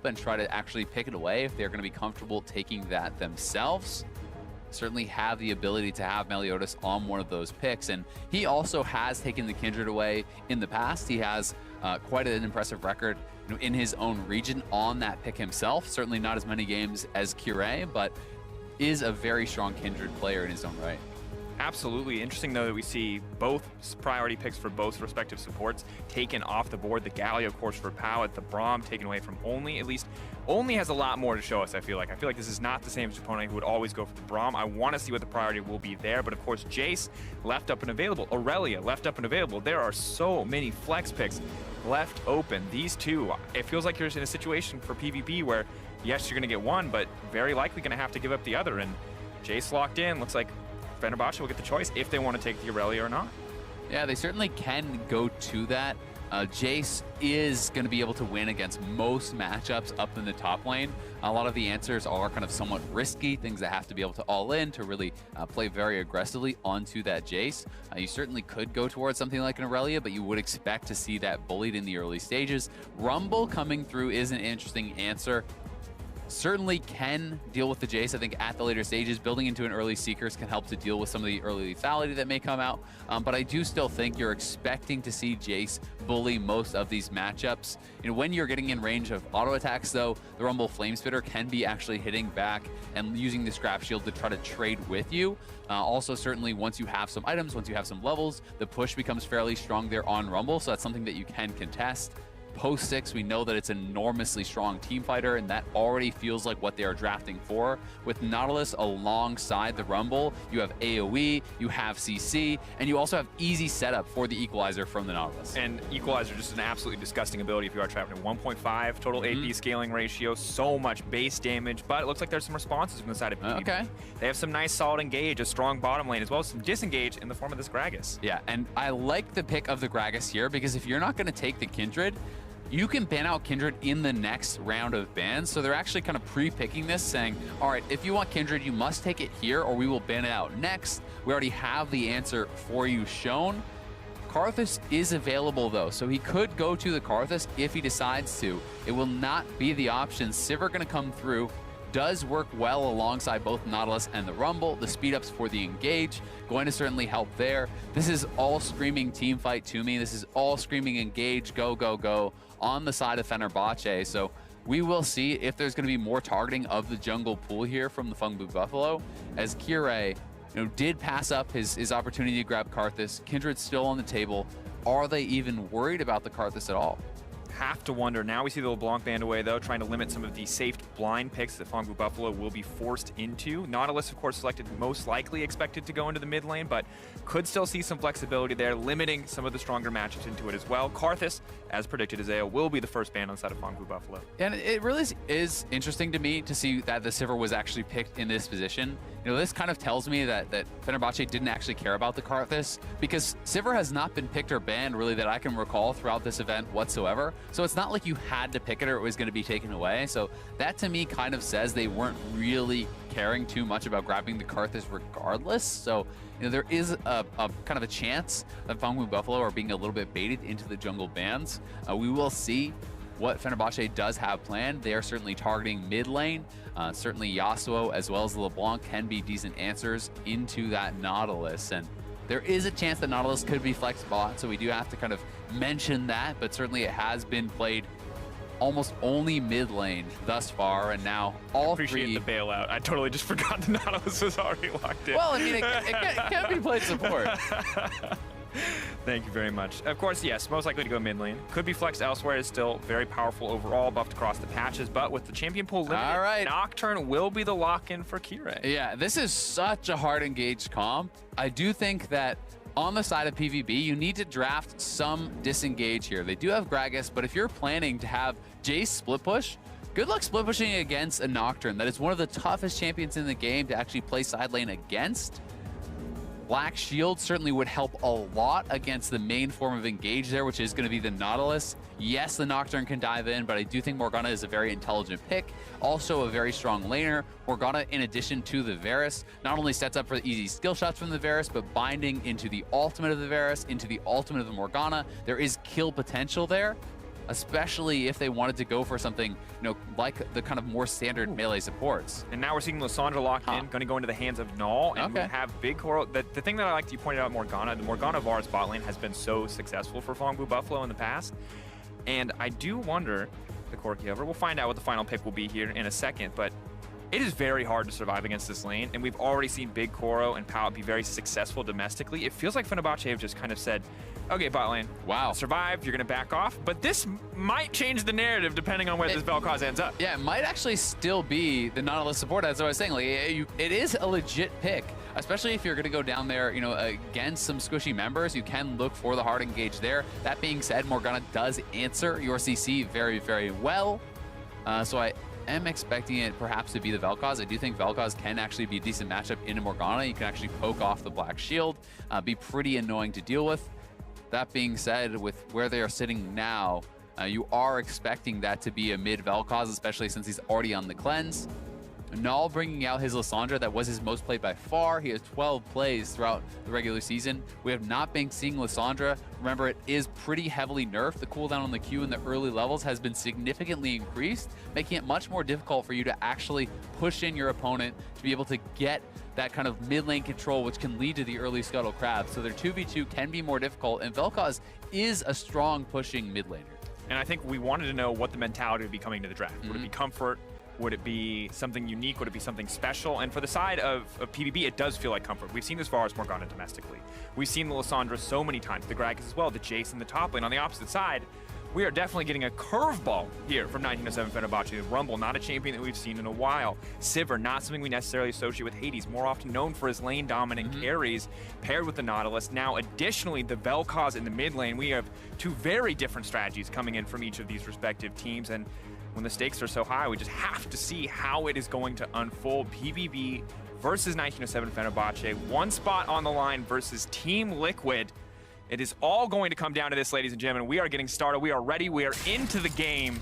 and try to actually pick it away if they're going to be comfortable taking that themselves. Certainly have the ability to have Meliodas on one of those picks, and he also has taken the Kindred away in the past. He has quite an impressive record in his own region on that pick himself. Certainly not as many games as Kire, but is a very strong Kindred player in his own right. Absolutely. Interesting, though, that we see both priority picks for both respective supports taken off the board. The Galio, of course, for Powit, the Braum taken away from Only. At least Only has a lot more to show us, I feel like. I feel like this is not the same opponent who would always go for the Braum. I want to see what the priority will be there. But, of course, Jace left up and available. Aurelia left up and available. There are so many flex picks left open. These two, it feels like you're in a situation for PvP where, yes, you're going to get one, but very likely going to have to give up the other. And Jace locked in. Looks like Fenerbahce will get the choice if they want to take the Aurelia or not. Yeah, they certainly can go to that. Jace is going to be able to win against most matchups up in the top lane. A lot of the answers are kind of somewhat risky, things that have to be able to all in to really play very aggressively onto that Jace. You certainly could go towards something like an Aurelia, but you would expect to see that bullied in the early stages. Rumble coming through is an interesting answer. Certainly can deal with the Jace, I think, at the later stages. Building into an early Seekers can help to deal with some of the early lethality that may come out. But I do still think you're expecting to see Jace bully most of these matchups. When you're getting in range of auto attacks, though, the Rumble Flamespitter can be actually hitting back and using the Scrap Shield to try to trade with you. Also, certainly, once you have some items, once you have some levels, the push becomes fairly strong there on Rumble, so that's something that you can contest. Post 6, we know that it's an enormously strong team fighter, and that already feels like what they are drafting for. With Nautilus alongside the Rumble, you have AoE, you have CC, and you also have easy setup for the Equalizer from the Nautilus. And Equalizer, just an absolutely disgusting ability if you are trapping 1.5 total AP scaling ratio, so much base damage, but it looks like there's some responses from the side of PvP. Okay. They have some nice solid engage, a strong bottom lane, as well as some disengage in the form of this Gragas. Yeah, and I like the pick of the Gragas here, because if you're not going to take the Kindred, you can ban out Kindred in the next round of bans. So they're actually kind of pre-picking this, saying, all right, if you want Kindred, you must take it here or we will ban it out next. We already have the answer for you shown. Karthus is available, though, so he could go to the Karthus if he decides to. It will not be the option. Sivir going to come through. Does work well alongside both Nautilus and the Rumble. The speed ups for the engage going to certainly help there. This is all screaming team fight to me. This is all screaming engage, go, go, go on the side of Fenerbahce. So we will see if there's going to be more targeting of the jungle pool here from the Fungbu Buffalo, as Kire did pass up his opportunity to grab Karthus. Kindred's still on the table. Are they even worried about the Karthus at all? Have to wonder. Now we see the LeBlanc band away, though, trying to limit some of the safe blind picks that Fongbu Buffalo will be forced into. Nautilus, of course, selected, most likely expected to go into the mid lane, but could still see some flexibility there, limiting some of the stronger matchups into it as well. Karthus, as predicted, Isaiah, will be the first ban on the side of Fongbu Buffalo. And it really is interesting to me to see that the Sivir was actually picked in this position. This kind of tells me that Fenerbahce didn't actually care about the Karthus, because Sivir has not been picked or banned, really, that I can recall throughout this event whatsoever. So it's not like you had to pick it or it was going to be taken away. So that, to me, kind of says they weren't really caring too much about grabbing the Karthus regardless. So there is a kind of a chance that Fongbu Buffalo are being a little bit baited into the jungle bans. We will see what Fenerbahce does have planned. They are certainly targeting mid lane. Certainly Yasuo as well as LeBlanc can be decent answers into that Nautilus. And there is a chance that Nautilus could be flex bot, so we do have to kind of mention that, but certainly it has been played almost only mid lane thus far, and now all three. Appreciate the bailout. I totally just forgot the Nautilus was already locked in. Well, I mean, it can't be played support. Thank you very much. Of course, yes, most likely to go mid lane. Could be flexed elsewhere. Is still very powerful overall, buffed across the patches, but with the champion pool limited, all right, Nocturne will be the lock-in for Kire. Yeah, this is such a hard engaged comp. I do think that on the side of PvB, you need to draft some disengage here. They do have Gragas, but if you're planning to have Jace split push, good luck split pushing against a Nocturne. That is one of the toughest champions in the game to actually play side lane against. Black Shield certainly would help a lot against the main form of engage there, which is going to be the Nautilus. Yes, the Nocturne can dive in, but I do think Morgana is a very intelligent pick. Also a very strong laner. Morgana, in addition to the Varus, not only sets up for the easy skill shots from the Varus, but binding into the ultimate of the Varus, into the ultimate of the Morgana. There is kill potential there. especially if they wanted to go for something, you know, like the kind of more standard melee supports. And now we're seeing Lysandra locked in, going to go into the hands of Null, and we have Big Coral. The thing that I liked, you pointed out Morgana. The Morgana Vars bot lane has been so successful for Fongbu Buffalo in the past. And I do wonder, the Corki over, we'll find out what the final pick will be here in a second, but it is very hard to survive against this lane, and we've already seen Big Koro and Pal be very successful domestically. It feels like Fenerbahce have just kind of said, okay, bot lane, wow, survived, you're going to back off, but this might change the narrative depending on where this Vel'Koz ends up. Yeah, it might actually still be the Nautilus support, as I was saying. Like, it is a legit pick, especially if you're going to go down there, you know, against some squishy members. You can look for the hard engage there. That being said, Morgana does answer your CC very, very well. So I am expecting it perhaps to be the Vel'Koz. I do think Vel'Koz can actually be a decent matchup into Morgana. You can actually poke off the Black Shield, be pretty annoying to deal with. That being said, with where they are sitting now, you are expecting that to be a mid Vel'Koz, especially since he's already on the cleanse. Null bringing out his Lysandra, that was his most played by far. He has 12 plays throughout the regular season. We have not been seeing Lysandra. Remember, it is pretty heavily nerfed. The cooldown on the Q in the early levels has been significantly increased, making it much more difficult for you to actually push in your opponent to be able to get that kind of mid lane control, which can lead to the early scuttle crab. So their 2v2 can be more difficult, and Vel'Koz is a strong pushing mid laner. And I think we wanted to know what the mentality would be coming to the draft. Would it be comfort? Would it be something unique? Would it be something special? And for the side of PVB, it does feel like comfort. We've seen this Vars Morgana domestically. We've seen the Lysandra so many times, the Gragas as well, the Jace in the top lane. On the opposite side, we are definitely getting a curveball here from 1907 Fenerbahce. Rumble, not a champion that we've seen in a while. Sivir, not something we necessarily associate with Hades, more often known for his lane dominant carries, paired with the Nautilus. Now, additionally, the Vel'Koz in the mid lane. We have two very different strategies coming in from each of these respective teams, and when the stakes are so high, we just have to see how it is going to unfold. PVB versus 1907 Fenerbahce, one spot on the line versus Team Liquid. It is all going to come down to this, ladies and gentlemen. We are getting started. We are ready. We are into the game.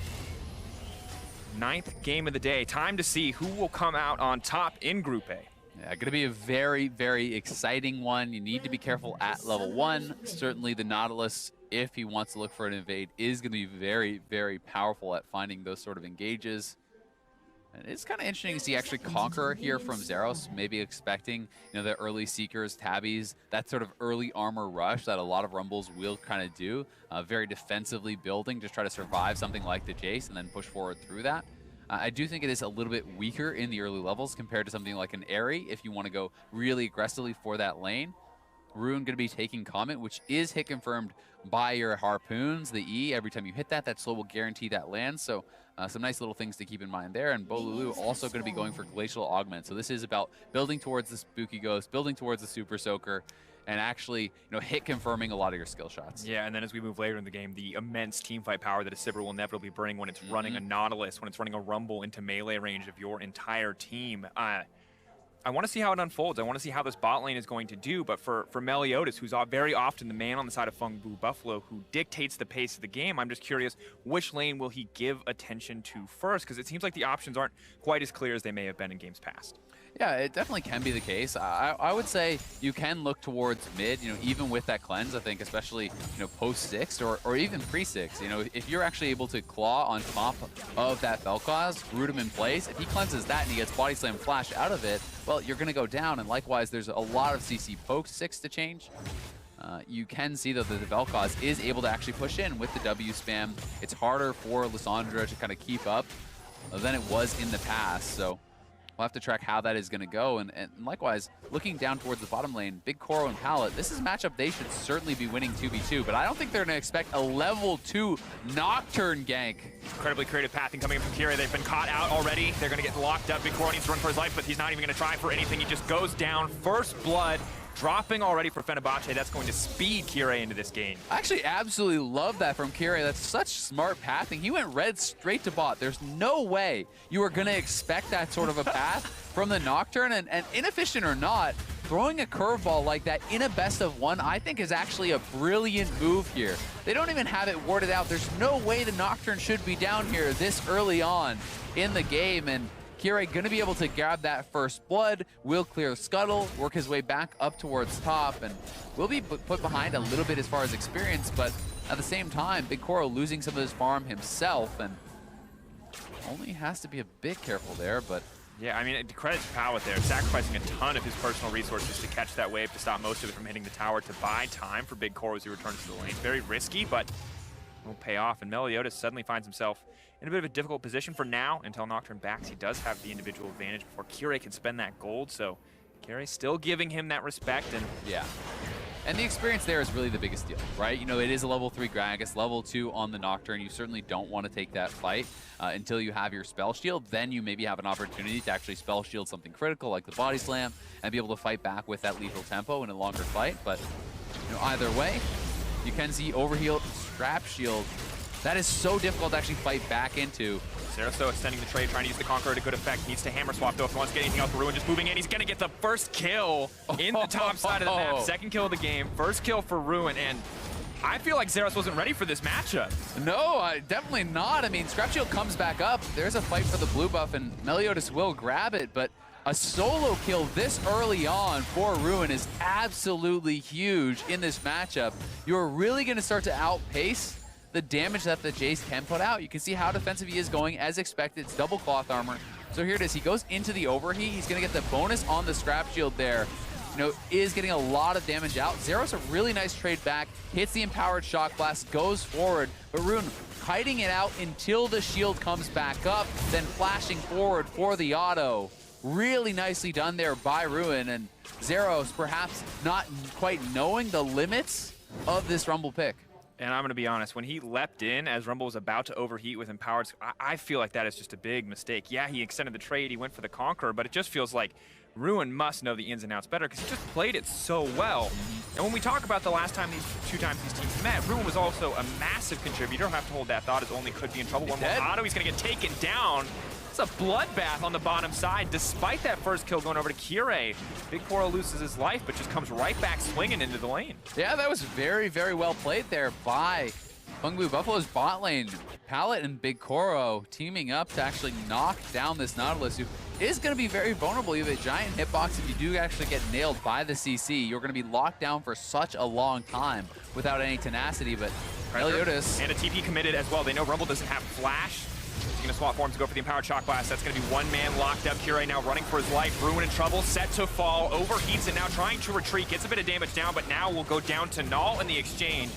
9th game of the day. Time to see who will come out on top in Group A. Yeah, going to be a very, very exciting one. You need to be careful at level 1. Certainly the Nautilus, if he wants to look for an invade, is going to be very, very powerful at finding those sort of engages. And it's kind of interesting to see actually Conqueror here from Zeros, maybe expecting, you know, the early Seekers, Tabbies, that sort of early armor rush that a lot of Rumbles will kind of do. Very defensively building, just try to survive something like the Jace and then push forward through that. I do think it is a little bit weaker in the early levels compared to something like an Aerie if you want to go really aggressively for that lane. Rune going to be taking Comet, which is hit confirmed by your harpoons. The E, every time you hit that, that slow will guarantee that land. So some nice little things to keep in mind there. And Bolulu also going to be going for Glacial Augment. So this is about building towards the Spooky Ghost, building towards the Super Soaker, and actually, you know, hit confirming a lot of your skill shots. Yeah, and then as we move later in the game, the immense teamfight power that a Sivir will inevitably bring when it's running a Nautilus, when it's running a Rumble into melee range of your entire team. I want to see how it unfolds. I want to see how this bot lane is going to do, but for Meliodas, who's very often the man on the side of Fongbu Buffalo, who dictates the pace of the game, I'm just curious, which lane will he give attention to first? Because it seems like the options aren't quite as clear as they may have been in games past. Yeah, it definitely can be the case. I would say you can look towards mid, you know, even with that cleanse, I think, especially, you know, post-6 or even pre-6. You know, if you're actually able to claw on top of that Vel'Koz, root him in place, if he cleanses that and he gets Body Slam Flash out of it, well, you're going to go down. And likewise, there's a lot of CC post-6 to change. You can see that the Vel'Koz is able to actually push in with the W spam. It's harder for Lysandra to kind of keep up than it was in the past, so we'll have to track how that is going to go. And likewise, looking down towards the bottom lane, Big Koro and Pallet, this is a matchup they should certainly be winning 2v2, but I don't think they're going to expect a level 2 Nocturne gank. Incredibly creative pathing coming in from Kira. They've been caught out already. They're going to get locked up. Big Koro needs to run for his life, but he's not even going to try for anything. He just goes down. First blood dropping already for Fenerbahce. That's going to speed Kira into this game. I actually absolutely love that from Kira. That's such smart pathing. He went red straight to bot. There's no way you are going to expect that sort of a path from the Nocturne. And inefficient or not, throwing a curveball like that in a best of 1, I think is actually a brilliant move here. They don't even have it warded out. There's no way the Nocturne should be down here this early on in the game. And Kira going to be able to grab that first blood, will clear the scuttle, work his way back up towards top, and will be put behind a little bit as far as experience, but At the same time, Big Koro losing some of his farm himself, and only has to be a bit careful there, but yeah, I mean, credit to Pallet there, sacrificing a ton of his personal resources to catch that wave, to stop most of it from hitting the tower, to buy time for Big Koro as he returns to the lane. Very risky, but will pay off, and Meliodas suddenly finds himself in a bit of a difficult position for now until Nocturne backs. He does have the individual advantage before Kirei can spend that gold, so Kirei still giving him that respect, and yeah. And the experience there is really the biggest deal, right? You know, it is a level 3 Gragas, level 2 on the Nocturne. You certainly don't want to take that fight until you have your spell shield. Then you maybe have an opportunity to actually spell shield something critical like the body slam and be able to fight back with that lethal tempo in a longer fight. But you know, either way, you can see overheal, scrap shield. That is so difficult to actually fight back into. Zeraso extending the trade, trying to use the Conqueror to good effect. Needs to hammer swap though if he wants to get anything else. Ruin just moving in. He's going to get the first kill in the top side of the map. Second kill of the game. First kill for Ruin, and I feel like Zeros wasn't ready for this matchup. No, definitely not. I mean, Scrap Shield comes back up. There's a fight for the blue buff, and Meliodas will grab it, but a solo kill this early on for Ruin is absolutely huge in this matchup. You're really going to start to outpace the damage that the Jace can put out. You can see how defensive he is going as expected. It's double cloth armor. So here it is. He goes into the overheat. He's going to get the bonus on the Scrap Shield there. You know, is getting a lot of damage out. Zero's a really nice trade back. Hits the Empowered Shock Blast, goes forward. But Ruin kiting it out until the shield comes back up, then flashing forward for the auto. Really nicely done there by Ruin, and Zeros perhaps not quite knowing the limits of this Rumble pick. And I'm going to be honest, when he leapt in as Rumble was about to overheat with Empowered, I feel like that is just a big mistake. Yeah, he extended the trade, he went for the Conqueror, but it just feels like Ruin must know the ins and outs better because he just played it so well. And when we talk about the last time two times these teams met, Ruin was also a massive contributor. Have to hold that thought as only could be in trouble. One more auto, he's going to get taken down. It's a bloodbath on the bottom side, despite that first kill going over to Kirei. Big Koro loses his life, but just comes right back swinging into the lane. Yeah, that was very, very well played there by Bungbu Buffalo's bot lane. Pallet and Big Koro teaming up to actually knock down this Nautilus, who is going to be very vulnerable. You have a giant hitbox. If you do actually get nailed by the CC, you're going to be locked down for such a long time without any tenacity, but Meliodas. And a TP committed as well. They know Rumble doesn't have flash. He's going to swap forms to go for the Empowered Shock Blast. That's going to be one man locked up. Kirei now running for his life. Ruin in trouble, set to fall. Overheats and now trying to retreat. Gets a bit of damage down, but now will go down to Null in the exchange.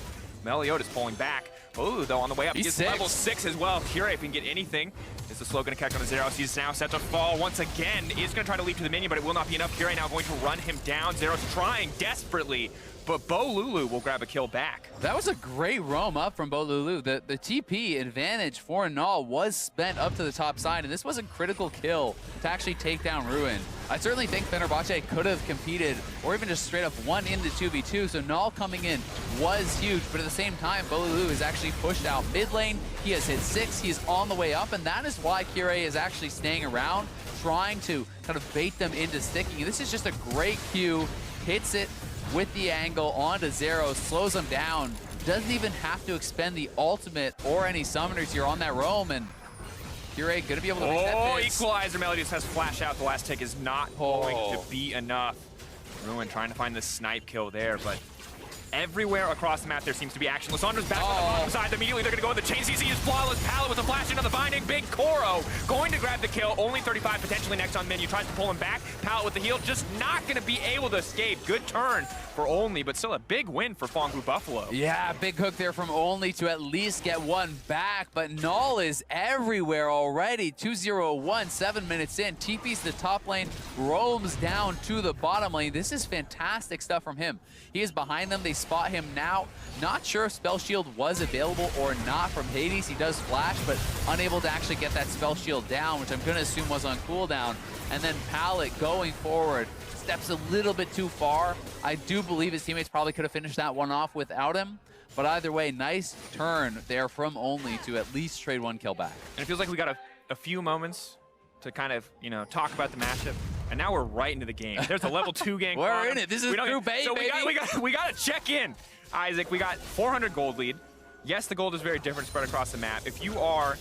Meliodas pulling back. Oh, though on the way up, he's level 6 as well. Kirei, if he can get anything, is the slow going to catch on the Zeros. He's now set to fall once again. Is going to try to leap to the minion, but it will not be enough. Kirei now going to run him down. Zeros trying desperately, but Bolulu will grab a kill back. That was a great roam up from Bolulu. The TP advantage for Null was spent up to the top side, and this was a critical kill to actually take down Ruin. I certainly think Fenerbahce could have competed or even just straight up won in the 2v2, so Null coming in was huge, but at the same time, Bolulu is actually pushed out mid lane. He has hit 6, he's on the way up, and that is why Kirei is actually staying around, trying to kind of bait them into sticking. This is just a great Q, hits it with the angle onto Zero, slows him down, doesn't even have to expend the ultimate or any summoners here on that roam, and Kirei gonna be able to make that miss. Equalizer. Meliodas has flash out. The last tick is not going to be enough. Ruin trying to find the snipe kill there, but everywhere across the map there seems to be action. Lissandra's back on the bottom side. Immediately they're going to go in the chain. CC is flawless. Pallet with a flash into the binding. Big Koro going to grab the kill. Only 35 potentially next on menu. Tries to pull him back. Pallet with the heal. Just not going to be able to escape. Good turn for Only, but still a big win for Fongbu Buffalo. Yeah, big hook there from Only to at least get one back, but Null is everywhere already. 2-0-1, 7 minutes in. TP's the top lane, roams down to the bottom lane. This is fantastic stuff from him. He is behind them. They spot him now. Not sure if Spell Shield was available or not from Hades. He does flash, but unable to actually get that Spell Shield down, which I'm going to assume was on cooldown. And then Pallet going forward. Steps a little bit too far. I do believe his teammates probably could have finished that one off without him. But either way, nice turn there from Only to at least trade one kill back. And it feels like we got a few moments to kind of, you know, talk about the matchup. And now we're right into the game. There's a level 2 gang. We're in it. This is Group A, so baby. we got to check in. Isaac, we got 400 gold lead. Yes, the gold is very different spread across the map. If you are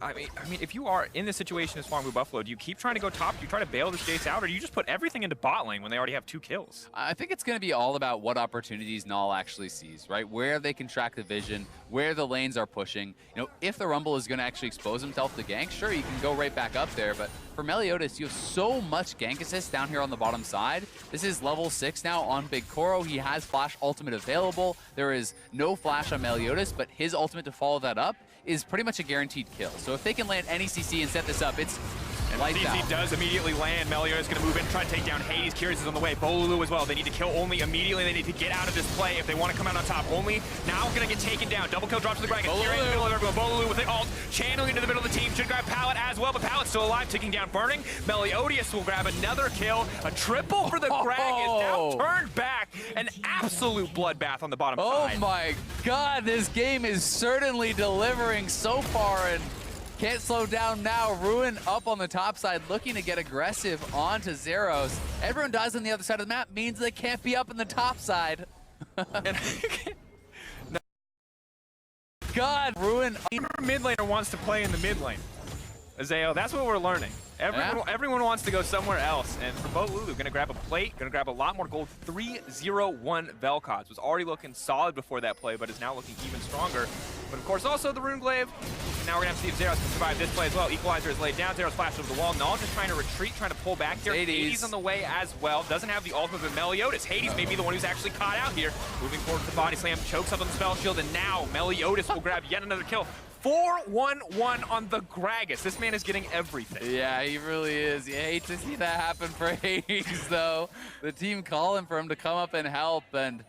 I mean, if you are in this situation as Farm Blue Buffalo, do you keep trying to go top? Do you try to bail this Jace out, or do you just put everything into bot lane when they already have 2 kills? I think it's going to be all about what opportunities Null actually sees, right? Where they can track the vision, where the lanes are pushing. You know, if the Rumble is going to actually expose himself to gank, sure, you can go right back up there. But for Meliodas, you have so much gank assist down here on the bottom side. This is level 6 now on Big Koro. He has Flash ultimate available. There is no Flash on Meliodas, but his ultimate to follow that up is pretty much a guaranteed kill. So if they can land any CC and set this up, it's lights out. CC does immediately land. Meliodas going to move in, try to take down Hades. Curious is on the way. Bolulu as well. They need to kill only immediately. They need to get out of this play if they want to come out on top. Only now going to get taken down. Double kill drops to the Gragas. Fury in the middle of everyone. Bolulu with the ult, channeling into the middle of the team. Should grab Pallet as well, but Pallet's still alive, taking down Burning. Meliodas will grab another kill. A triple for the Gragas. Now turned back. An absolute bloodbath on the bottom side. Oh my god, this game is certainly delivering so far, and can't slow down now. Ruin up on the top side, looking to get aggressive onto Zeros. Everyone dies on the other side of the map, means they can't be up in the top side. God, Ruin. Mid laner wants to play in the mid lane. Azeo, that's what we're learning. Everyone wants to go somewhere else. And for Bolulu, gonna grab a plate, gonna grab a lot more gold. 3-0-1 Vel'Koz was already looking solid before that play, but is now looking even stronger. But of course, also the Rune Glaive. And now we're gonna have to see if Zeros can survive this play as well. Equalizer is laid down. Zeros flashed over the wall. Null just trying to retreat, trying to pull back here. Hades on the way as well. Doesn't have the ultimate of Meliodas. Hades may be the one who's actually caught out here. Moving forward with the body slam, chokes up on the spell shield, and now Meliodas will grab yet another kill. 4-1-1 on the Gragas. This man is getting everything. Yeah, he really is. You hate to see that happen for Hades, though. The team calling for him to come up and help, and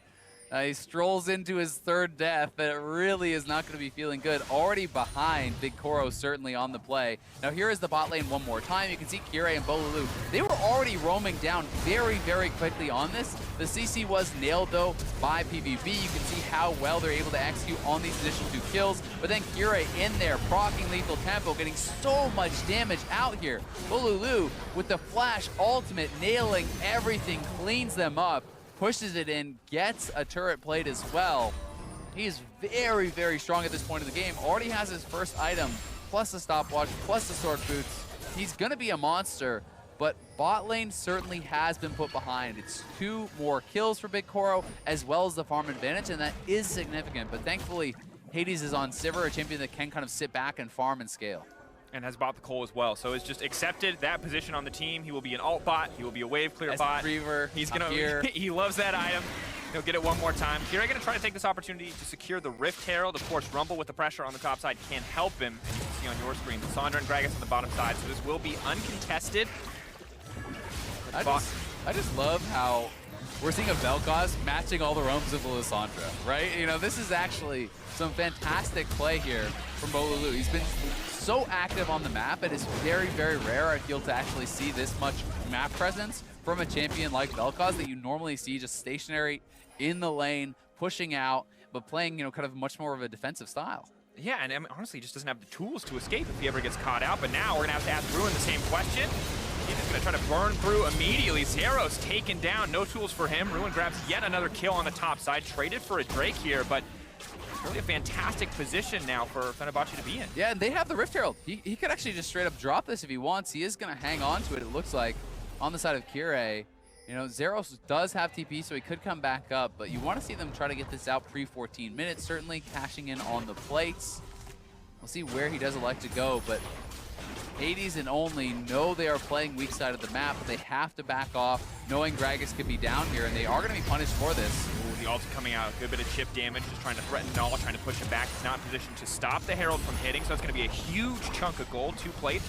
he strolls into his 3rd death. That really is not going to be feeling good. Already behind, Big Koro certainly on the play. Now here is the bot lane one more time. You can see Kire and Bolulu. They were already roaming down very, very quickly on this. The CC was nailed, though, by PVB. You can see how well they're able to execute on these additional 2 kills. But then Kire in there, proccing lethal tempo, getting so much damage out here. Bolulu with the flash ultimate, nailing everything, cleans them up. Pushes it in, gets a turret plate as well. He is very, very strong at this point of the game. Already has his first item, plus the stopwatch, plus the sword boots. He's gonna be a monster, but bot lane certainly has been put behind. It's 2 more kills for Big Koro, as well as the farm advantage, and that is significant. But thankfully, Hades is on Sivir, a champion that can kind of sit back and farm and scale. And has bought the Cole as well. So it's just accepted that position on the team. He will be an alt bot. He will be a wave clear bot. He's gonna. He loves that item. He'll get it one more time. Kira gonna try to take this opportunity to secure the Rift Herald. Of course, Rumble with the pressure on the top side can't help him. And you can see on your screen, Sandra and Gragas on the bottom side. So this will be uncontested. I just love how we're seeing a Vel'Koz matching all the roams of Lissandra, right? You know, this is actually some fantastic play here from Bolulu. He's been so active on the map. It is very, very rare, I feel, to actually see this much map presence from a champion like Vel'Koz that you normally see just stationary in the lane, pushing out, but playing, you know, kind of much more of a defensive style. Yeah, and I mean, honestly, he just doesn't have the tools to escape if he ever gets caught out. But now we're going to have to ask Ruin the same question. He's just going to try to burn through immediately. Zero's taken down. No tools for him. Ruin grabs yet another kill on the top side. Traded for a Drake here, but really a fantastic position now for Fenerbahce to be in. Yeah, and they have the Rift Herald. He could actually just straight up drop this if he wants. He is going to hang on to it, it looks like, on the side of Kire. You know, Zeros does have TP, so he could come back up, but you want to see them try to get this out pre-14 minutes, certainly cashing in on the plates. We'll see where he does elect to go, but Hades and Only know they are playing weak side of the map, but they have to back off, knowing Gragas could be down here, and they are going to be punished for this. Ooh, the ult coming out, a good bit of chip damage, just trying to threaten Null, trying to push him back. He's not in position to stop the Herald from hitting, so it's going to be a huge chunk of gold, 2 plates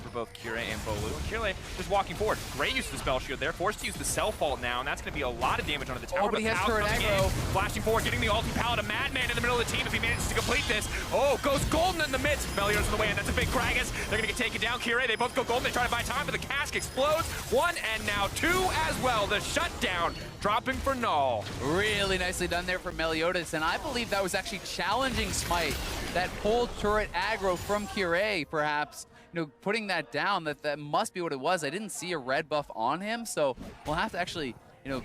for both Kire and Bolulu. And Kire just walking forward. Great use of the spell shield there, forced to use the self-ult now, and that's going to be a lot of damage onto the tower. Oh, but he has turret aggro. Flashing forward, getting the ulti pallet, a madman in the middle of the team if he manages to complete this. Oh, goes golden in the midst. Meliodas in the way, and that's a big Gragas. They're going to get taken down. Kire, they both go golden. They try to buy time, but the cask explodes. 1 and now 2 as well. The shutdown dropping for Null. Really nicely done there for Meliodas, and I believe that was actually challenging Smite. That pulled turret aggro from Kire, perhaps. You know, putting that down, that must be what it was. I didn't see a red buff on him, so we'll have to actually, you know,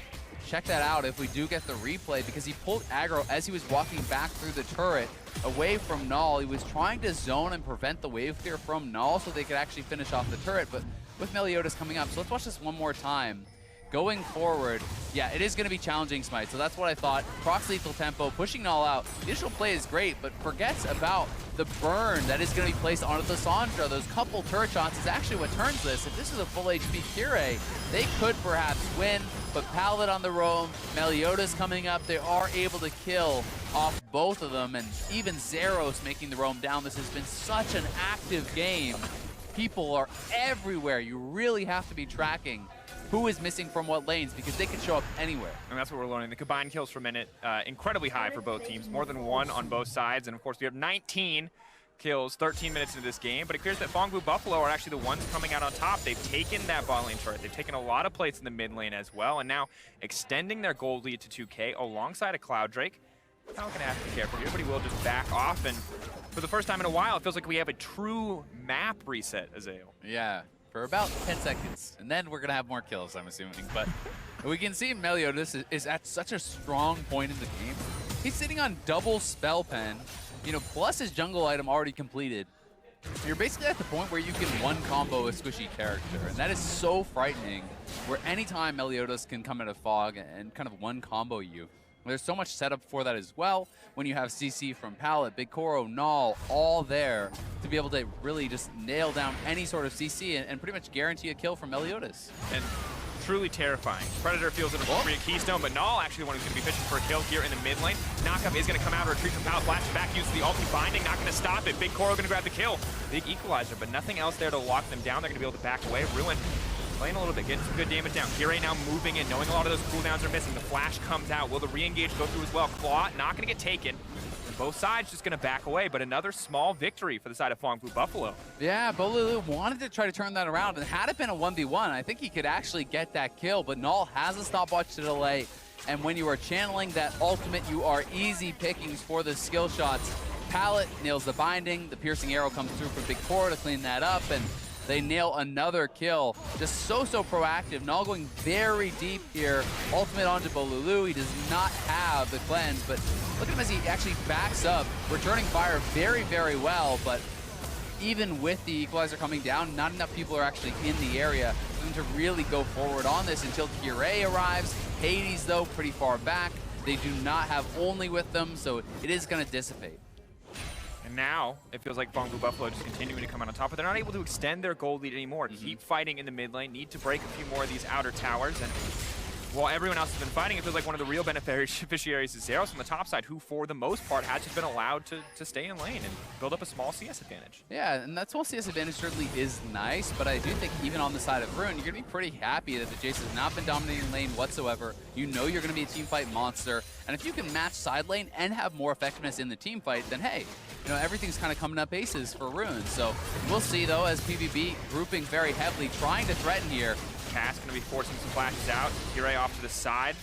check that out if we do get the replay, because he pulled aggro as he was walking back through the turret away from Null. He was trying to zone and prevent the wave clear from Null so they could actually finish off the turret, but with Meliodas coming up. So let's watch this one more time. Going forward, yeah, it is going to be challenging, Smite. So that's what I thought. Procs lethal tempo, pushing Null out. The initial play is great, but forgets about the burn that is going to be placed onto the Sandra. Those couple turret shots is actually what turns this. If this is a full HP Kirei, they could perhaps win, but Pallet on the roam, Meliodas coming up, they are able to kill off both of them, and even Zeros making the roam down. This has been such an active game. People are everywhere. You really have to be tracking who is missing from what lanes, because they can show up anywhere. And that's what we're learning. The combined kills per minute, incredibly high for both teams, more than 1 on both sides. And of course, we have 19 kills, 13 minutes into this game, but it appears that Fongbu Buffalo are actually the ones coming out on top. They've taken that bot lane turret. They've taken a lot of plates in the mid lane as well, and now extending their gold lead to 2K alongside a Cloud Drake. Not going to have to be careful here, but he will just back off, and for the first time in a while, it feels like we have a true map reset, Azael. Yeah. For about 10 seconds, and then we're gonna have more kills, I'm assuming. But we can see Meliodas is at such a strong point in the game. He's sitting on double spell pen, you know, plus his jungle item already completed. You're basically at the point where you can one combo a squishy character, and that is so frightening. Where anytime Meliodas can come out of fog and kind of one combo you. There's so much setup for that as well when you have CC from Pallet, Big Koro, Null, all there to be able to really just nail down any sort of CC and pretty much guarantee a kill from Meliodas. And truly terrifying. Predator feels an appropriate keystone, but Null actually the one who's going to be fishing for a kill here in the mid lane. Knockup is going to come out, retreat from Pallet, flash back, uses the ulti binding, not going to stop it. Big Koro going to grab the kill. Big equalizer, but nothing else there to lock them down. They're going to be able to back away. Ruin playing a little bit, getting some good damage down. Kirei now moving in, knowing a lot of those cooldowns are missing. The flash comes out. Will the re-engage go through as well? Claw not going to get taken. And both sides just going to back away, but another small victory for the side of Fongbu Buffalo. Yeah, Bolulu wanted to try to turn that around, and had it been a 1v1, I think he could actually get that kill, but Null has a stopwatch to delay, and when you are channeling that ultimate, you are easy pickings for the skill shots. Pallet nails the binding, the piercing arrow comes through from Big Koro to clean that up, and they nail another kill. Just so proactive. Null going very deep here. Ultimate onto Bolulu. He does not have the cleanse, but look at him as he actually backs up, returning fire very well, but even with the equalizer coming down, not enough people are actually in the area for them to really go forward on this until Kirei arrives. Hades, though, pretty far back. They do not have Only with them, so it is going to dissipate. And now, it feels like Fongbu Buffalo just continuing to come out on top, but they're not able to extend their gold lead anymore. Keep fighting in the mid lane, need to break a few more of these outer towers, and while everyone else has been fighting, it feels like one of the real beneficiaries is Zeros on the top side, who for the most part has just been allowed to stay in lane and build up a small CS advantage. Yeah, and that small CS advantage certainly is nice, but I do think even on the side of Ruin, you're going to be pretty happy that the Jace has not been dominating lane whatsoever. You know you're going to be a team fight monster, and if you can match side lane and have more effectiveness in the team fight, then hey, you know, everything's kind of coming up aces for Ruin. So we'll see, though, as PVB grouping very heavily, trying to threaten here. Cass going to be forcing some flashes out. Kirei off to the side.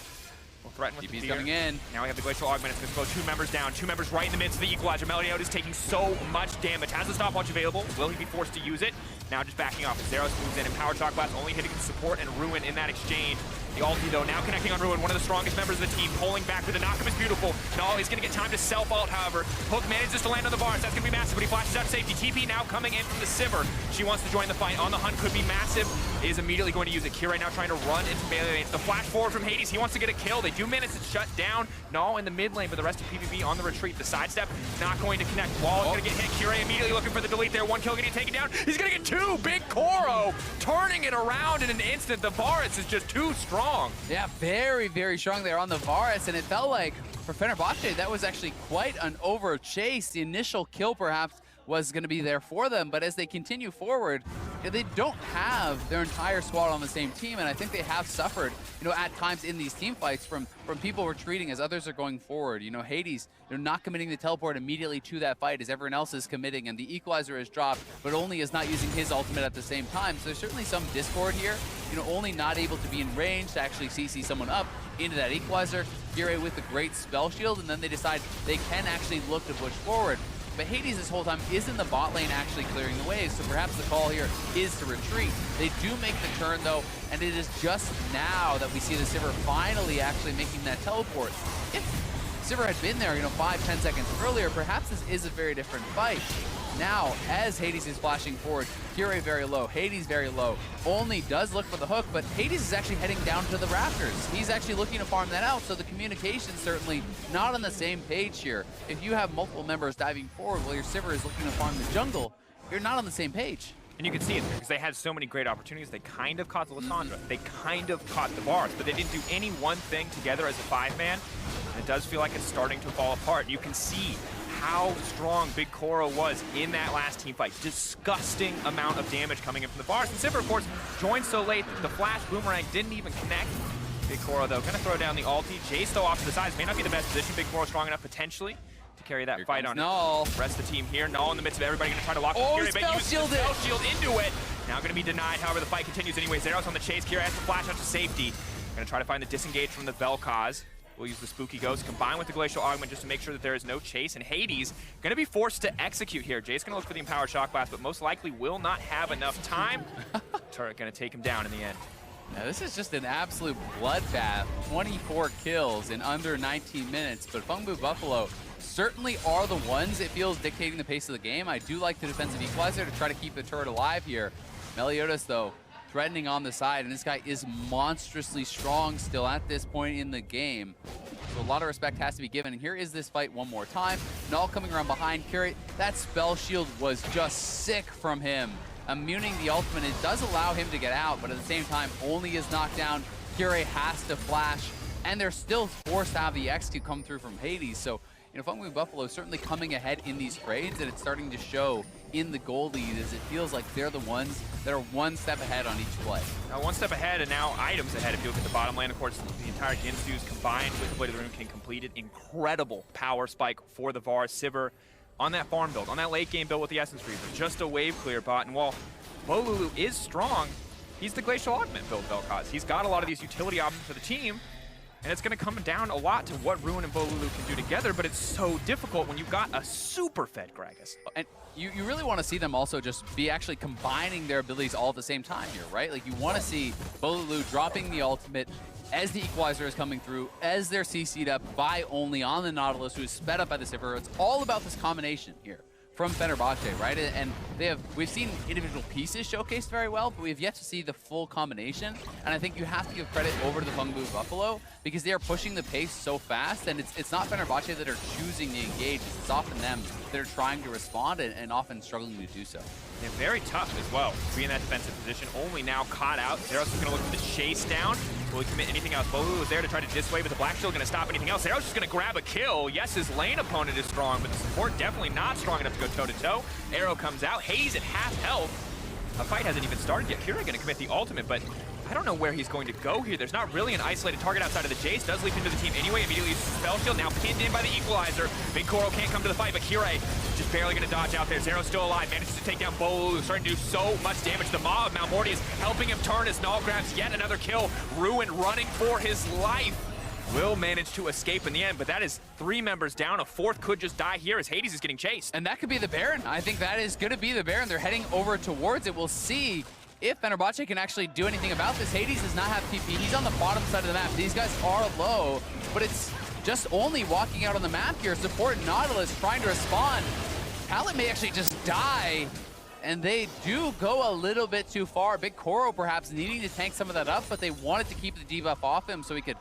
We'll threaten with DP's the coming in. Now we have the Glacial Augment. It's going to slow 2 members down. 2 members right in the midst of the Equalizer. Meliodas taking so much damage. Has the stopwatch available. Will he be forced to use it? Now just backing off. Zeros moves in, and Power Shock Blast only hitting support and Ruin in that exchange. The ulti, though, now connecting on Ruin, one of the strongest members of the team, pulling back with the knockup is beautiful. No, he's going to get time to self-ult, however. Hook manages to land on the bars. That's going to be massive, but he flashes out safety. TP now coming in from the Simmer. She wants to join the fight. On the hunt could be massive. Is immediately going to use it. Kirei now trying to run into melee lanes. The flash forward from Hades. He wants to get a kill. They do manage to shut down Null in the mid lane, but the rest of PVB on the retreat. The sidestep not going to connect. Wall is going to get hit. Kirei immediately looking for the delete there. 1 kill getting taken down. He's going to get 2. Big Koro turning it around in an instant. The Varus is just too strong. Yeah, very strong there on the Varus, and it felt like for Fenerbahce that was actually quite an over chase. The initial kill perhaps was going to be there for them, but as they continue forward, they don't have their entire squad on the same team, and I think they have suffered, you know, at times in these team fights from people retreating as others are going forward. You know, Hades, they're not committing the teleport immediately to that fight as everyone else is committing, and the equalizer is dropped, but Only is not using his ultimate at the same time. So there's certainly some discord here. You know, Only not able to be in range to actually CC someone up into that equalizer. Kirei with the great spell shield, and then they decide they can actually look to push forward. but Hades this whole time is in the bot lane actually clearing the way, so perhaps the call here is to retreat. They do make the turn though, and it is just now that we see the Sivir finally actually making that teleport. If Sivir had been there, 5-10 seconds earlier, perhaps this is a very different fight. Now, as Hades is flashing forward, Kyrie very low, Hades very low. Only does look for the hook, but Hades is actually heading down to the rafters. He's actually looking to farm that out, so the communication certainly not on the same page here. If you have multiple members diving forward while your Sivir is looking to farm the jungle, you're not on the same page. And you can see it there, because they had so many great opportunities. They kind of caught the Lissandra. They kind of caught the bars, but they didn't do any one thing together as a 5-man. And it does feel like it's starting to fall apart. You can see how strong Big Koro was in that last team fight. Disgusting amount of damage coming in from the bars. And Sivir, of course, joined so late that the flash boomerang didn't even connect. Big Koro, though, gonna throw down the ulti. Jay still off to the sides. May not be the best position. Big Koro strong enough, potentially, to carry that fight on. Null. Rest of the team here. Null in the midst of everybody gonna try to lock the Fury, but use the spell shield into it. Now gonna be denied, however, the fight continues anyway. Zeros on the chase. Kira has to flash out to safety. Gonna try to find the disengage from the Vel'Koz. We'll use the Spooky Ghost combined with the Glacial Augment just to make sure that there is no chase. And Hades gonna be forced to execute here. Jay's gonna look for the Empowered Shock Blast, but most likely will not have enough time. Turret gonna take him down in the end. Now, this is just an absolute bloodbath. 24 kills in under 19 minutes, but Fengbu Buffalo certainly are the ones, it feels, dictating the pace of the game. I do like the defensive equalizer to try to keep the turret alive here. Meliodas, though, threatening on the side, and this guy is monstrously strong still at this point in the game. So a lot of respect has to be given. And here is this fight one more time. Null coming around behind Kyrie. That spell shield was just sick from him. Immuning the ultimate, it does allow him to get out, but at the same time, only is knocked down. Kyrie has to flash, and they're still forced to have the X to come through from Hades. So, Fengbu Buffalo certainly coming ahead in these trades, and it's starting to show in the goal lead as it feels like they're the ones that are one step ahead on each play. Now one step ahead and now items ahead. If you look at the bottom lane, of course, the entire Ginsu's combined with the Blade of the Rune King completed. Incredible power spike for the Var. Sivir on that farm build, on that late game build with the Essence Reaver. Just a wave clear bot, and while Bolulu is strong, he's the Glacial Augment build Vel'Koz. He's got a lot of these utility options for the team, and it's going to come down a lot to what Ruin and Bolulu can do together, but it's so difficult when you've got a super fed Gragas. And you really want to see them also just be actually combining their abilities all at the same time here, right? Like, you want to see Bolulu dropping the ultimate as the equalizer is coming through, as they're CC'd up by Only on the Nautilus, who is sped up by the Sivir. It's all about this combination here from Fenerbahce, right? And we've seen individual pieces showcased very well, but we've yet to see the full combination. And I think you have to give credit over to the Fengbu Buffalo because they are pushing the pace so fast, and it's not Fenerbahce that are choosing to engage. It's often them that are trying to respond and often struggling to do so. And very tough as well to be in that defensive position. Only now caught out. Zeros is going to look for the chase down. Will he commit anything else? Bolulu was there to try to dissuade, but the Black Shield going to stop anything else. Zeros just going to grab a kill. Yes, his lane opponent is strong, but the support definitely not strong enough to go toe-to-toe. Arrow comes out. Hades at half health. A fight hasn't even started yet. Kira going to commit the ultimate, but I don't know where he's going to go here. There's not really an isolated target outside of the Jace. Does leap into the team anyway. Immediately uses Spell Shield. Now pinned in by the Equalizer. Big Koro can't come to the fight, but Kira just barely going to dodge out there. Zero's still alive. Manages to take down Bolulu. Starting to do so much damage. The Maw of Malmorty is helping him turn as Null grabs yet another kill. Ruin running for his life. Will manage to escape in the end, but that is 3 members down. A 4th could just die here as Hades is getting chased. And that could be the Baron. I think that is going to be the Baron. They're heading over towards it. We'll see if Fenerbahce can actually do anything about this. Hades does not have PP. He's on the bottom side of the map. These guys are low, but it's just Only walking out on the map here. Support Nautilus trying to respond. Pallet may actually just die, and they do go a little bit too far. Big Koro perhaps needing to tank some of that up, but they wanted to keep the debuff off him so he could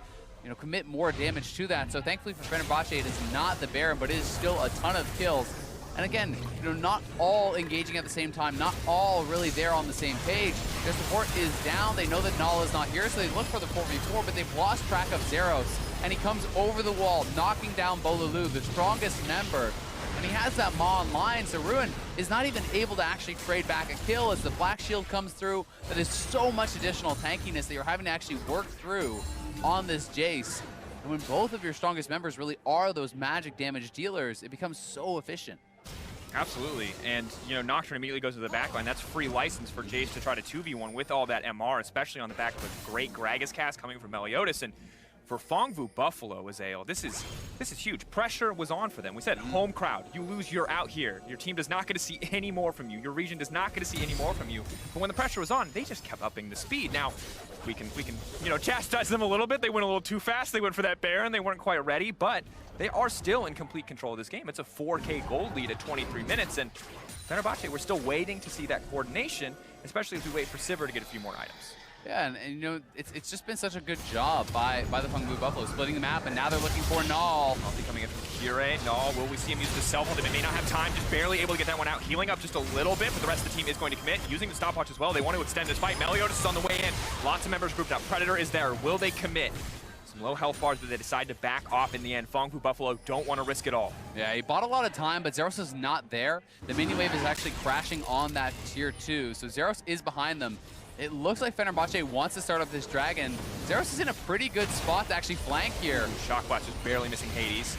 commit more damage to that. So thankfully for Fenerbahce, it is not the Baron, but it is still a ton of kills. And again, not all engaging at the same time, not all really there on the same page. Their support is down. They know that Null is not here, so they look for the 4v4, but they've lost track of Zeros. And he comes over the wall, knocking down Bolulu, the strongest member. And he has that Maw online, so Ruin is not even able to actually trade back a kill as the Black Shield comes through. That is so much additional tankiness that you're having to actually work through on this Jace. And when both of your strongest members really are those magic damage dealers, it becomes so efficient. Absolutely, and Nocturne immediately goes to the backline. That's free license for Jace to try to 2v1 with all that MR, especially on the back of a great Gragas cast coming from Meliodas. And For Fongvu Buffalo, Azael, this is huge. Pressure was on for them. We said home crowd. You lose, you're out here. Your team does not get to see any more from you. Your region does not get to see any more from you. But when the pressure was on, they just kept upping the speed. Now, we can chastise them a little bit. They went a little too fast. They went for that Baron. They weren't quite ready, but they are still in complete control of this game. It's a 4K gold lead at 23 minutes, and Fenerbahce, we're still waiting to see that coordination, especially as we wait for Sivir to get a few more items. Yeah, and you know, it's just been such a good job by the Fongvu Buffalo, splitting the map, and now they're looking for Null. Ulti coming in from Kure. Null, will we see him use the self-ult? They may not have time, just barely able to get that one out. Healing up just a little bit, but the rest of the team is going to commit. Using the stopwatch as well, they want to extend this fight. Meliodas is on the way in. Lots of members grouped up. Predator is there. Will they commit? Some low health bars, but they decide to back off in the end. Fongvu Buffalo don't want to risk it all. Yeah, he bought a lot of time, but Zeros is not there. The mini wave is actually crashing on that tier 2, so Zeros is behind them. It looks like Fenerbahce wants to start up this dragon. Zeros is in a pretty good spot to actually flank here. Shock Blast is barely missing Hades.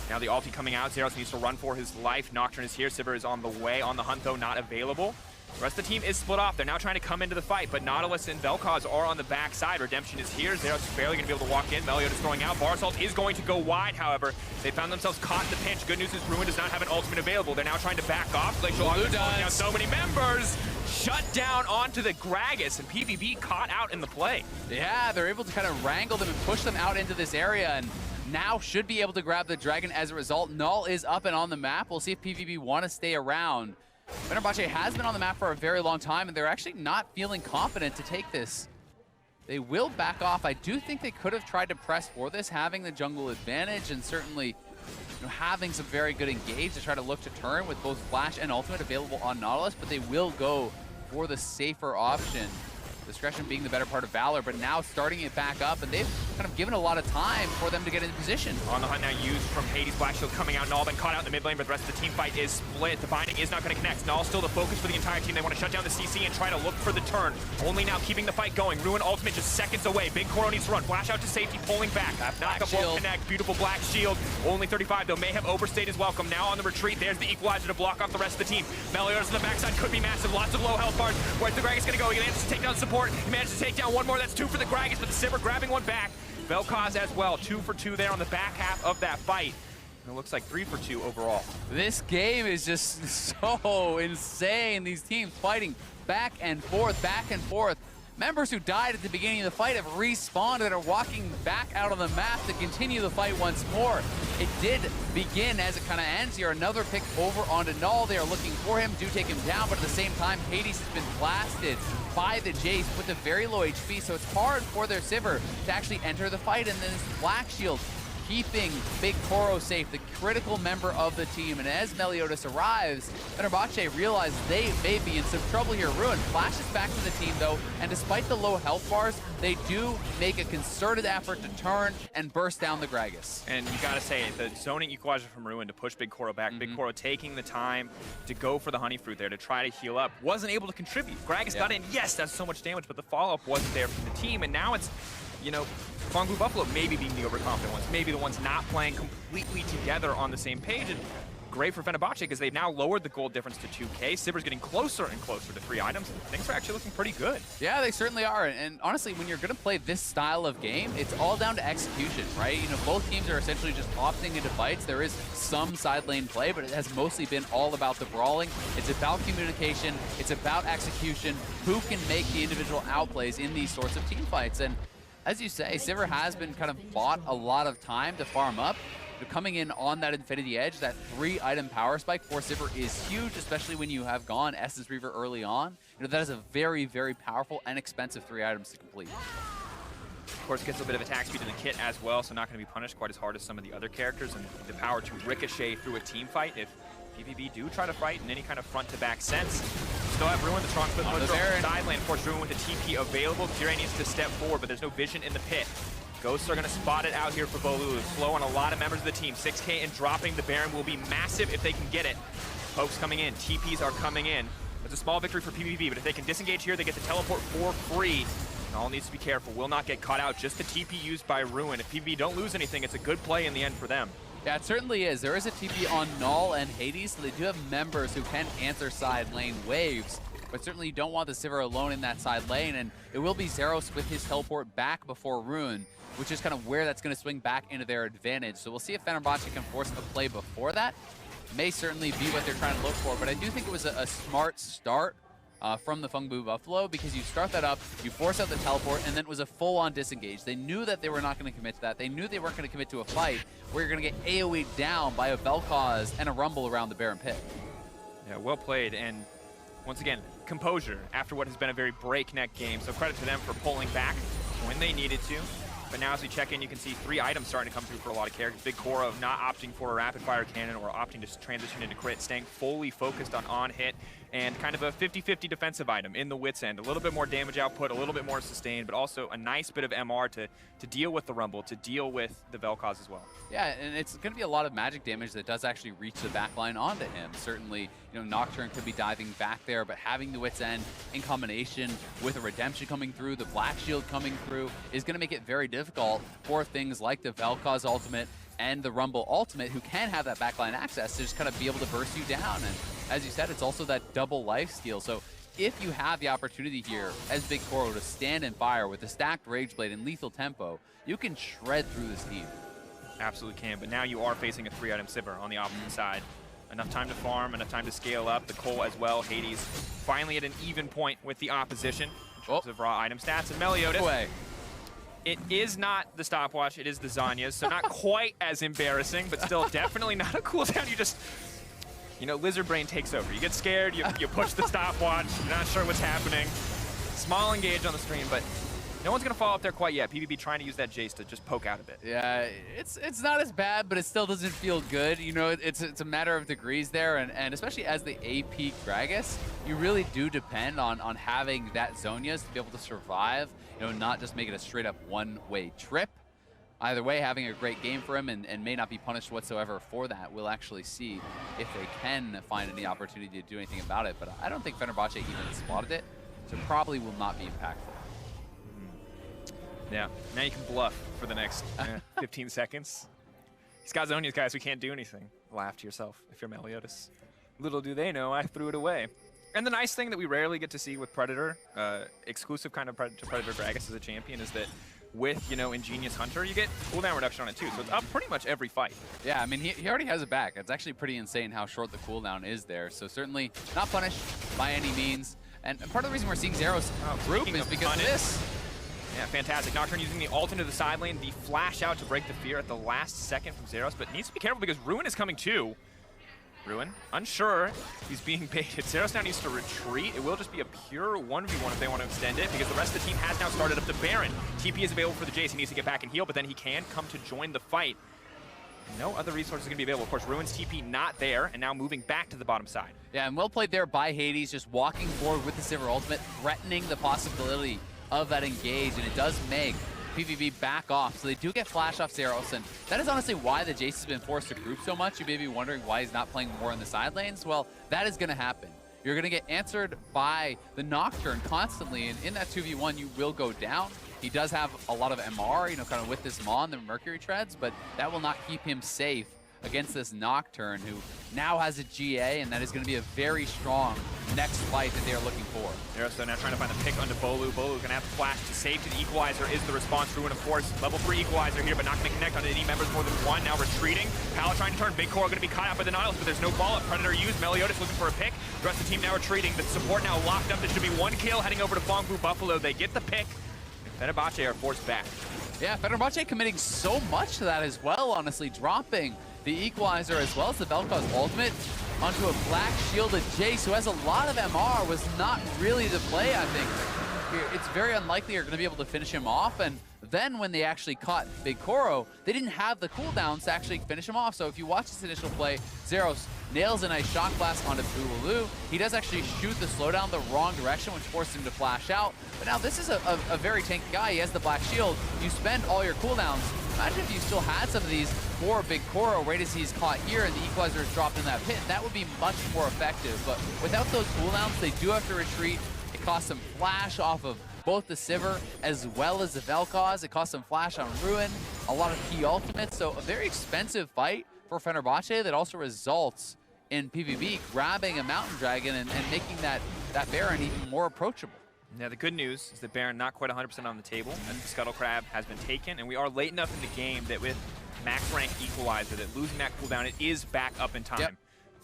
Now the ulti coming out. Zeros needs to run for his life. Nocturne is here. Sivir is on the way. On the hunt, though, not available. The rest of the team is split off. They're now trying to come into the fight, but Nautilus and Vel'Koz are on the backside. Redemption is here. Zeros is barely going to be able to walk in. Meliodas throwing out. Barsalt is going to go wide, however. They found themselves caught in the pinch. Good news is Ruin does not have an ultimate available. They're now trying to back off. Glacial Augment is throwing out so many members. Shut down onto the Gragas, and PVB caught out in the play. Yeah, they're able to kind of wrangle them and push them out into this area, and now should be able to grab the dragon as a result. Null is up and on the map. We'll see if PVB want to stay around. Fenerbahce has been on the map for a very long time, and they're actually not feeling confident to take this. They will back off. I do think they could have tried to press for this, having the jungle advantage, and certainly having some very good engage to try to look to turn with both Flash and Ultimate available on Nautilus, but they will go for the safer option. Discretion being the better part of Valor, but now starting it back up, and they've kind of given a lot of time for them to get into position. On the hunt now used from Hades, Black Shield coming out. Null been caught out in the mid lane, but the rest of the team fight is split. The binding is not going to connect. Null still the focus for the entire team. They want to shut down the CC and try to look for the turn. Only now keeping the fight going. Ruin ultimate just seconds away. Big Koro needs to run. Flash out to safety, pulling back. Knock-up won't connect. Beautiful Black Shield. Only 35 though. May have overstayed his welcome. Now on the retreat, there's the equalizer to block off the rest of the team. Meliodas on the backside could be massive. Lots of low health bars. Where's the Gragas going to go? He manages to take down support. He manages to take down one more. That's 2 for the Gragas, but the Sivir grabbing one back. Vel'Koz as well. 2 for 2 there on the back half of that fight. And it looks like 3 for 2 overall. This game is just so insane. These teams fighting back and forth, back and forth. Members who died at the beginning of the fight have respawned and are walking back out on the map to continue the fight once more. It did begin as it kind of ends here. Another pick over onto Null. They are looking for him, do take him down, but at the same time, Hades has been blasted by the Jace with a very low HP, so it's hard for their Sivir to actually enter the fight. And then this Black Shield keeping Big Koro safe, the critical member of the team. And as Meliodas arrives, Fenerbahce realize they may be in some trouble here. Ruin flashes back to the team though, and despite the low health bars, they do make a concerted effort to turn and burst down the Gragas. And you gotta say, the zoning equalizer from Ruin to push Big Koro back. Big Koro taking the time to go for the Honey Fruit there to try to heal up. Wasn't able to contribute. Gragas got in, yes, that's so much damage, but the follow-up wasn't there from the team. And now it's, you know, Fongvu Buffalo maybe being the overconfident ones, maybe the ones not playing completely together on the same page. And great for Fenerbahce because they've now lowered the gold difference to 2K. Sivir's getting closer and closer to 3 items, and things are actually looking pretty good. Yeah, they certainly are. And honestly, when you're going to play this style of game, it's all down to execution, right? You know, both teams are essentially just opting into fights. There is some side lane play, but it has mostly been all about the brawling. It's about communication. It's about execution. Who can make the individual outplays in these sorts of team fights? And as you say, Sivir has been kind of bought a lot of time to farm up. Coming in on that Infinity Edge, that 3-item power spike for Sivir is huge, especially when you have gone Essence Reaver early on. You know, that is a very, very powerful and expensive 3 items to complete. Of course, gets a bit of attack speed in the kit as well, so not going to be punished quite as hard as some of the other characters, and the power to ricochet through a team fight if PVB do try to fight in any kind of front-to-back sense. Still have Ruin, the strong foot on the side lane. Of course, Ruin with the TP available. Kire needs to step forward, but there's no vision in the pit. Ghosts are going to spot it out here for Bolulu. Slow on a lot of members of the team. 6K and dropping the Baron will be massive if they can get it. Pokes coming in. TPs are coming in. It's a small victory for PVB, but if they can disengage here, they get the teleport for free. Null needs to be careful. Will not get caught out. Just the TP used by Ruin. If PVB don't lose anything, it's a good play in the end for them. Yeah, it certainly is. There is a TP on Null and Hades, so they do have members who can answer side lane waves. But certainly you don't want the Sivir alone in that side lane, and it will be Zeros with his teleport back before Ruin. which is kind of where that's going to swing back into their advantage. So we'll see if Fenerbahce can force a play before that. May certainly be what they're trying to look for, but I do think it was a smart start from the Fengbu Buffalo, because you start that up, you force out the teleport, and then it was a full-on disengage. They knew that they were not going to commit to that. They knew they weren't going to commit to a fight where you're going to get AoE'd down by a Vel'Koz and a Rumble around the Baron Pit. Yeah, well played, and once again, composure after what has been a very breakneck game, so credit to them for pulling back when they needed to. But now as we check in, you can see 3 items starting to come through for a lot of characters. Big core of not opting for a rapid fire cannon or opting to transition into crit, staying fully focused on hit, and kind of a 50-50 defensive item in the wits end. A little bit more damage output, a little bit more sustain, but also a nice bit of MR to deal with the Rumble, to deal with the Vel'Koz as well. Yeah, and it's going to be a lot of magic damage that does actually reach the backline onto him. Certainly, you know, Nocturne could be diving back there, but having the Wits End in combination with a Redemption coming through, the Black Shield coming through, is going to make it very difficult for things like the Vel'Koz ultimate and the Rumble ultimate, who can have that backline access to just kind of be able to burst you down. And as you said, it's also that double life steal. So if you have the opportunity here as Big Koro to stand and fire with a stacked Rage Blade and lethal tempo, you can shred through this team. Absolutely can, but now you are facing a 3-item Sivir on the opposite side. Enough time to farm, enough time to scale up. The Cole as well. Hades finally at an even point with the opposition in terms of raw item stats. And Meliodas, it is not the stopwatch, it is the Zhonya's, so not quite as embarrassing, but still definitely not a cooldown. You just, you know, lizard brain takes over. You get scared, you push the stopwatch, you're not sure what's happening. Small engage on the stream, but no one's going to fall up there quite yet. PVB trying to use that Jace to just poke out a bit. Yeah, it's not as bad, but it still doesn't feel good. You know, it's a matter of degrees there, and especially as the AP Gragas, you really do depend on having that Zhonya's to be able to survive, you know, not just make it a straight-up one-way trip. Either way, having a great game for him and may not be punished whatsoever for that. We'll actually see if they can find any opportunity to do anything about it, but I don't think Fenerbahce even spotted it, so probably will not be impactful. Yeah, now you can bluff for the next 15 seconds. He's got Zhonya's, guys, we can't do anything. Laugh to yourself if you're Meliodas. Little do they know, I threw it away. And the nice thing that we rarely get to see with Predator, exclusive kind of Predator Gragas as a champion, is that with, you know, Ingenious Hunter, you get cooldown reduction on it too. So it's up pretty much every fight. Yeah, I mean, he already has it back. It's actually pretty insane how short the cooldown is there. So certainly not punished by any means. And part of the reason we're seeing Zeros group is because of this. Yeah, fantastic. Nocturne using the ult into the side lane, the flash out to break the fear at the last second from Zeros, but needs to be careful because Ruin is coming too. Ruin, unsure, he's being baited. Zeros now needs to retreat. It will just be a pure 1v1 if they want to extend it, because the rest of the team has now started up the Baron. TP is available for the Jace. He needs to get back and heal, but then he can come to join the fight. No other resources are going to be available. Of course, Ruin's TP not there, and now moving back to the bottom side. Yeah, and well played there by Hades, just walking forward with the Sivir ultimate, threatening the possibility of that engage, and it does make PVB back off. So they do get flash off Zeros, and that is honestly why the Jace has been forced to group so much. You may be wondering why he's not playing more in the side lanes. Well, that is going to happen. You're going to get answered by the Nocturne constantly, and in that 2v1, you will go down. He does have a lot of MR, you know, kind of with this Maw and the Mercury Treads, but that will not keep him safe against this Nocturne, who now has a GA, and that is going to be a very strong next fight that they are looking for. So now trying to find the pick onto Bolu. Bolu's going to have to flash to safety. The Equalizer is the response. Ruin, of course, level 3 Equalizer here, but not going to connect on any members more than one. Now retreating. Pala trying to turn. Big Core going to be caught out by the Nautilus, but there's no follow-up. Predator used. Meliodas looking for a pick. The rest of the team now retreating. The support now locked up. There should be one kill heading over to Fengbu Buffalo. They get the pick. Fenerbahce are forced back. Yeah, Fenerbahce committing so much to that as well, honestly, dropping the Equalizer as well as the Vel'Koz ultimate onto a Black Shielded Jace, who has a lot of MR, was not really the play, I think. It's very unlikely you're going to be able to finish him off, and then when they actually caught Big Koro, they didn't have the cooldowns to actually finish him off. So if you watch this initial play, Zeros nails a nice shock blast onto Bulu. He does actually shoot the slowdown the wrong direction, which forced him to flash out. But now this is a very tanky guy. He has the Black Shield. You spend all your cooldowns. Imagine if you still had some of these for Big Koro right as he's caught here and the Equalizer is dropped in that pit. That would be much more effective. But without those cooldowns, they do have to retreat. It costs some flash off of both the Sivir as well as the Vel'Koz. It costs some flash on Ruin, a lot of key ultimates. So a very expensive fight for Fenerbahce that also results in PVB grabbing a Mountain Dragon and making that Baron even more approachable. Now, the good news is that Baron not quite 100% on the table, and the Scuttle Crab has been taken, and we are late enough in the game that with max rank equalizer, that losing that cooldown, it is back up in time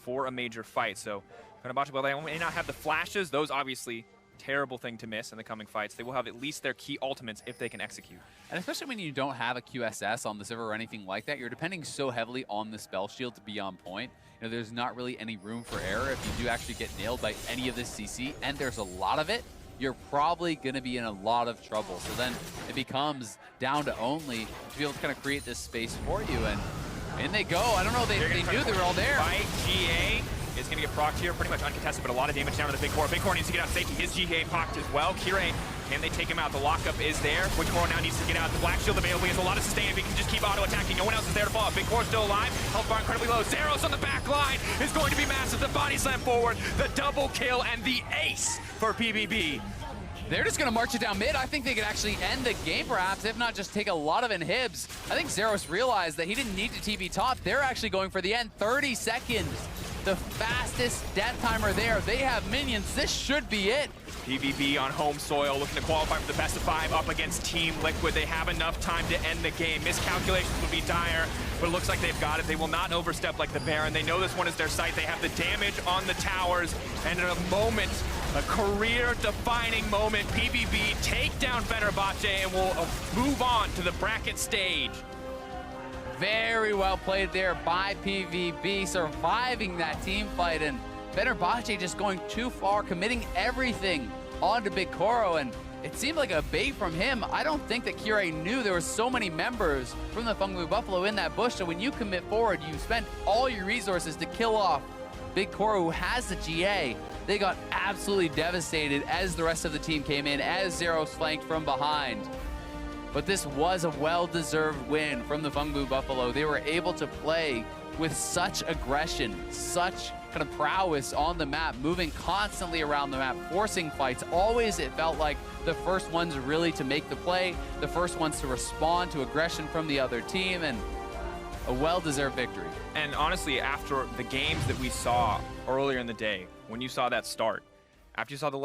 for a major fight. So, Fenerbahce, while they may not have the flashes, those obviously terrible thing to miss in the coming fights. They will have at least their key ultimates if they can execute. And especially when you don't have a QSS on the server or anything like that, you're depending so heavily on the spell shield to be on point. You know, there's not really any room for error if you do actually get nailed by any of this CC, and there's a lot of it. You're probably going to be in a lot of trouble. So then it becomes down to only to be able to kind of create this space for you. And in they go. I don't know, they knew they were all there. Right, GA is going to get procced here, pretty much uncontested, but a lot of damage down to the Big Core. Big Core needs to get out safety. His GA pocked as well. Kirei, can they take him out? The lockup is there. Big Core now needs to get out. The Black Shield available. He has a lot of sustain. If he can just keep auto-attacking, no one else is there to follow. Big Core still alive. Health bar incredibly low. Zeros on the back line is going to be massive. The body slam forward, the double kill, and the ace for PVB. They're just going to march it down mid. I think they could actually end the game, perhaps, if not just take a lot of inhibs. I think Zeros realized that he didn't need to TP top. They're actually going for the end. 30 seconds. The fastest death timer there. They have minions. This should be it. PVB on home soil, looking to qualify for the best of 5 up against Team Liquid. They have enough time to end the game. Miscalculations would be dire, but it looks like they've got it. They will not overstep like the Baron. They know this one is their site. They have the damage on the towers, and in a moment, a career-defining moment, PVB take down Fenerbahce and will move on to the bracket stage. Very well played there by PVB, surviving that team fight, and Fenerbahce just going too far, committing everything onto Big Koro, and it seemed like a bait from him. I don't think that Kirei knew there were so many members from the Funglu Buffalo in that bush, so when you commit forward, you spend all your resources to kill off Big Koro, who has the GA. They got absolutely devastated as the rest of the team came in, as Zeros flanked from behind. But this was a well-deserved win from the Funglu Buffalo. They were able to play with such aggression, such kind of prowess on the map, moving constantly around the map, forcing fights. Always it felt like the first ones really to make the play, the first ones to respond to aggression from the other team, and a well-deserved victory. And honestly, after the games that we saw earlier in the day, when you saw that start, after you saw the